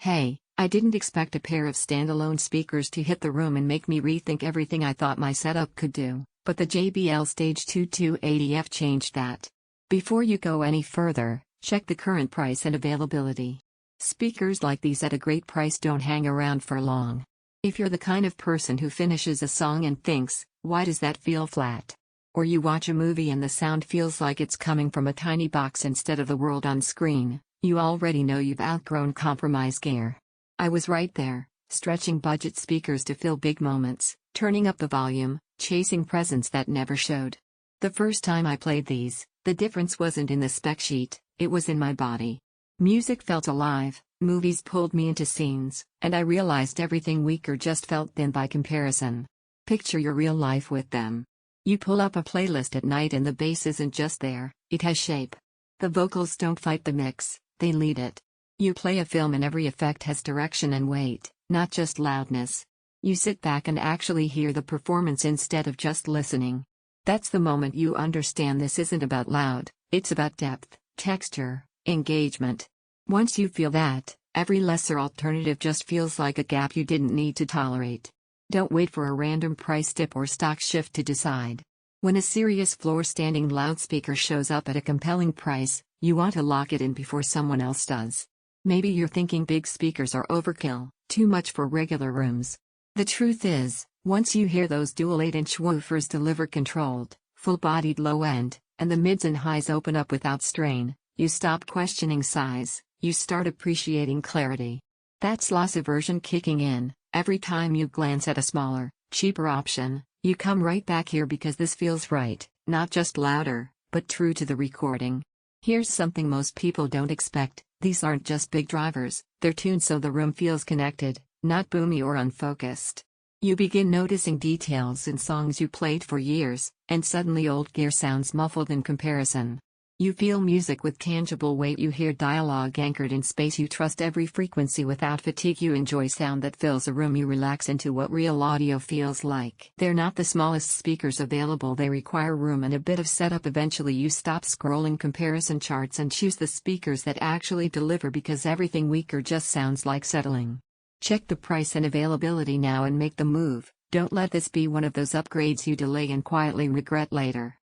Hey, I didn't expect a pair of standalone speakers to hit the room and make me rethink everything I thought my setup could do, but the JBL Stage 2280F changed that. Before you go any further, check the current price and availability. Speakers like these at a great price don't hang around for long. If you're the kind of person who finishes a song and thinks, why does that feel flat? Or you watch a movie and the sound feels like it's coming from a tiny box instead of the world on screen, you already know you've outgrown compromise gear. I was right there, stretching budget speakers to fill big moments, turning up the volume, chasing presents that never showed. The first time I played these, the difference wasn't in the spec sheet, it was in my body. Music felt alive, movies pulled me into scenes, and I realized everything weaker just felt thin by comparison. Picture your real life with them. You pull up a playlist at night and the bass isn't just there, it has shape. The vocals don't fight the mix, they lead it. You play a film and every effect has direction and weight, not just loudness. You sit back and actually hear the performance instead of just listening. That's the moment you understand this isn't about loud, it's about depth, texture, engagement. Once you feel that, every lesser alternative just feels like a gap you didn't need to tolerate. Don't wait for a random price dip or stock shift to decide. When a serious floor-standing loudspeaker shows up at a compelling price, you want to lock it in before someone else does. Maybe you're thinking big speakers are overkill, too much for regular rooms. The truth is, once you hear those dual 8-inch woofers deliver controlled, full-bodied low-end, and the mids and highs open up without strain, you stop questioning size, you start appreciating clarity. That's loss aversion kicking in. Every time you glance at a smaller, cheaper option, you come right back here because this feels right, not just louder, but true to the recording. Here's something most people don't expect, these aren't just big drivers, they're tuned so the room feels connected, not boomy or unfocused. You begin noticing details in songs you played for years, and suddenly old gear sounds muffled in comparison. You feel music with tangible weight, you hear dialogue anchored in space, you trust every frequency without fatigue, you enjoy sound that fills a room, you relax into what real audio feels like. They're not the smallest speakers available, they require room and a bit of setup. Eventually you stop scrolling comparison charts and choose the speakers that actually deliver because everything weaker just sounds like settling. Check the price and availability now and make the move. Don't let this be one of those upgrades you delay and quietly regret later.